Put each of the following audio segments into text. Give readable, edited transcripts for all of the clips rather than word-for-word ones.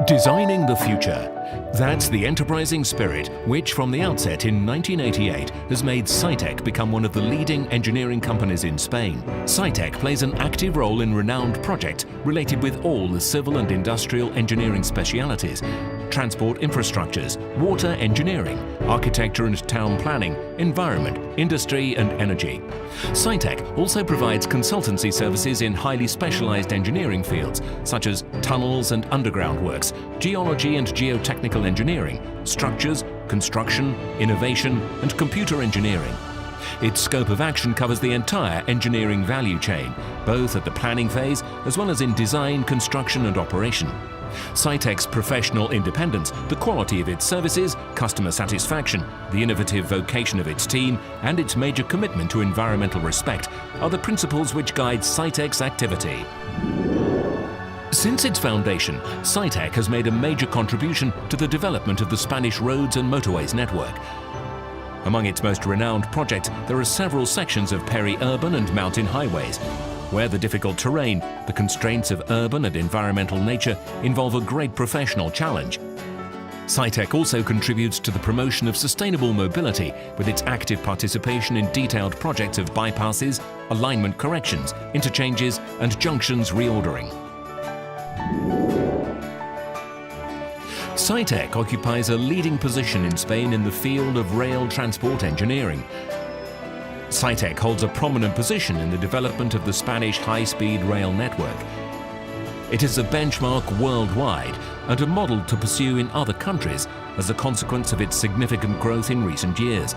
Designing the future. That's the enterprising spirit which, from the outset in 1988, has made Saitec become one of the leading engineering companies in Spain. Saitec plays an active role in renowned projects related with all the civil and industrial engineering specialities, transport infrastructures, water engineering, architecture and town planning, environment, industry and energy. Saitec also provides consultancy services in highly specialized engineering fields such as tunnels and underground works, geology and geotechnical engineering, structures, construction, innovation and computer engineering. Its scope of action covers the entire engineering value chain, both at the planning phase as well as in design, construction and operation. Saitec's professional independence, the quality of its services, customer satisfaction, the innovative vocation of its team, and its major commitment to environmental respect are the principles which guide Saitec's activity. Since its foundation, Saitec has made a major contribution to the development of the Spanish roads and motorways network. Among its most renowned projects, there are several sections of peri-urban and mountain highways, where the difficult terrain, the constraints of urban and environmental nature involve a great professional challenge. Saitec also contributes to the promotion of sustainable mobility with its active participation in detailed projects of bypasses, alignment corrections, interchanges and junctions reordering. Saitec occupies a leading position in Spain in the field of rail transport engineering. Saitec holds a prominent position in the development of the Spanish high-speed rail network. It is a benchmark worldwide and a model to pursue in other countries as a consequence of its significant growth in recent years.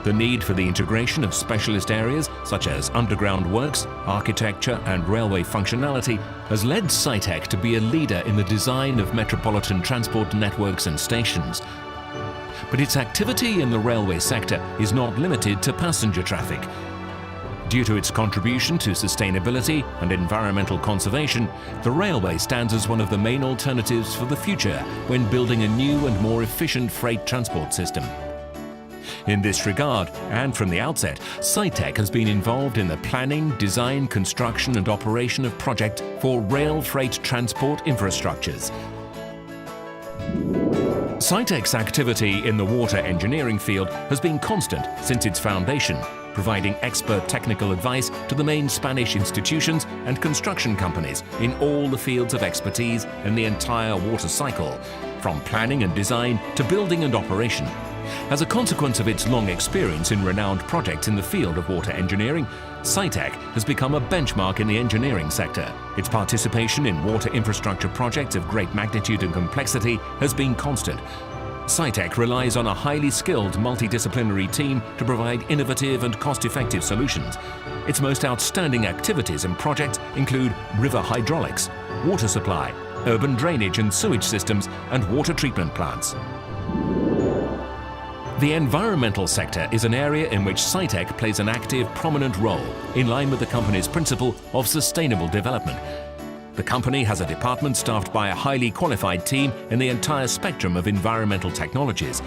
The need for the integration of specialist areas such as underground works, architecture and railway functionality has led Saitec to be a leader in the design of metropolitan transport networks and stations. But its activity in the railway sector is not limited to passenger traffic. Due to its contribution to sustainability and environmental conservation, the railway stands as one of the main alternatives for the future when building a new and more efficient freight transport system. In this regard, and from the outset, Saitec has been involved in the planning, design, construction and operation of projects for rail freight transport infrastructures. Saitec's activity in the water engineering field has been constant since its foundation, providing expert technical advice to the main Spanish institutions and construction companies in all the fields of expertise in the entire water cycle, from planning and design to building and operation. As a consequence of its long experience in renowned projects in the field of water engineering, Saitec has become a benchmark in the engineering sector. Its participation in water infrastructure projects of great magnitude and complexity has been constant. Saitec relies on a highly skilled multidisciplinary team to provide innovative and cost-effective solutions. Its most outstanding activities and projects include river hydraulics, water supply, urban drainage and sewage systems, and water treatment plants. The environmental sector is an area in which Saitec plays an active, prominent role in line with the company's principle of sustainable development. The company has a department staffed by a highly qualified team in the entire spectrum of environmental technologies.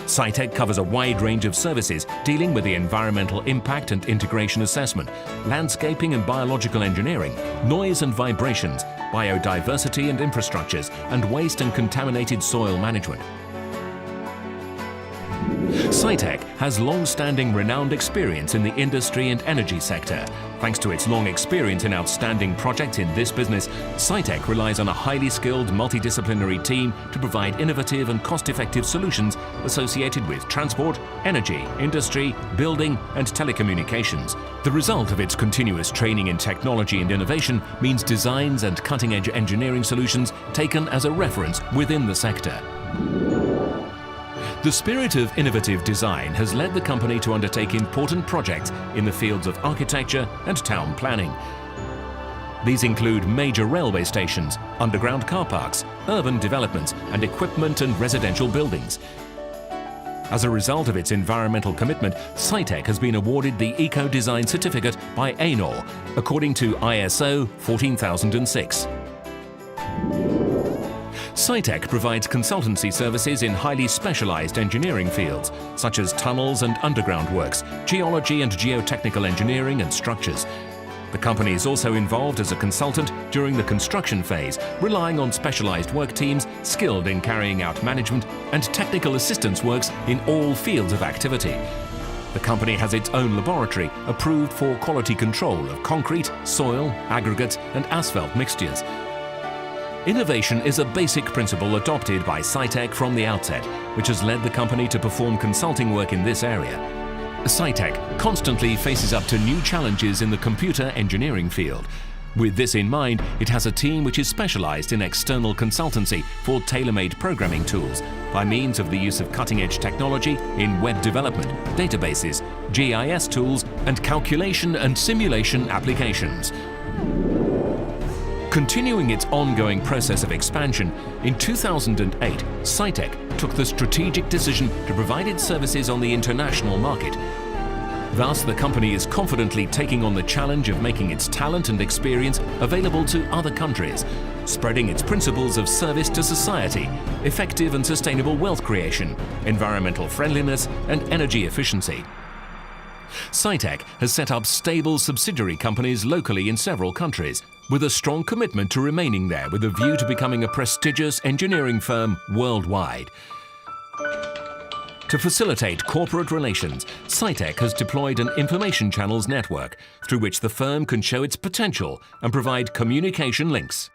Saitec covers a wide range of services dealing with the environmental impact and integration assessment, landscaping and biological engineering, noise and vibrations, biodiversity and infrastructures, and waste and contaminated soil management. Saitec has long-standing renowned experience in the industry and energy sector. Thanks to its long experience in outstanding projects in this business, Saitec relies on a highly skilled multidisciplinary team to provide innovative and cost-effective solutions associated with transport, energy, industry, building and telecommunications. The result of its continuous training in technology and innovation means designs and cutting-edge engineering solutions taken as a reference within the sector. The spirit of innovative design has led the company to undertake important projects in the fields of architecture and town planning. These include major railway stations, underground car parks, urban developments, and equipment and residential buildings. As a result of its environmental commitment, Saitec has been awarded the Eco Design Certificate by ANOR, according to ISO 14006. Saitec provides consultancy services in highly specialized engineering fields, such as tunnels and underground works, geology and geotechnical engineering and structures. The company is also involved as a consultant during the construction phase, relying on specialized work teams skilled in carrying out management and technical assistance works in all fields of activity. The company has its own laboratory approved for quality control of concrete, soil, aggregates and asphalt mixtures. Innovation is a basic principle adopted by Saitec from the outset, which has led the company to perform consulting work in this area. Saitec constantly faces up to new challenges in the computer engineering field. With this in mind, it has a team which is specialized in external consultancy for tailor-made programming tools by means of the use of cutting-edge technology in web development, databases, GIS tools, and calculation and simulation applications. Continuing its ongoing process of expansion, in 2008, Saitec took the strategic decision to provide its services on the international market. Thus, the company is confidently taking on the challenge of making its talent and experience available to other countries, spreading its principles of service to society, effective and sustainable wealth creation, environmental friendliness, and energy efficiency. Saitec has set up stable subsidiary companies locally in several countries, with a strong commitment to remaining there with a view to becoming a prestigious engineering firm worldwide. To facilitate corporate relations, Saitec has deployed an information channels network through which the firm can show its potential and provide communication links.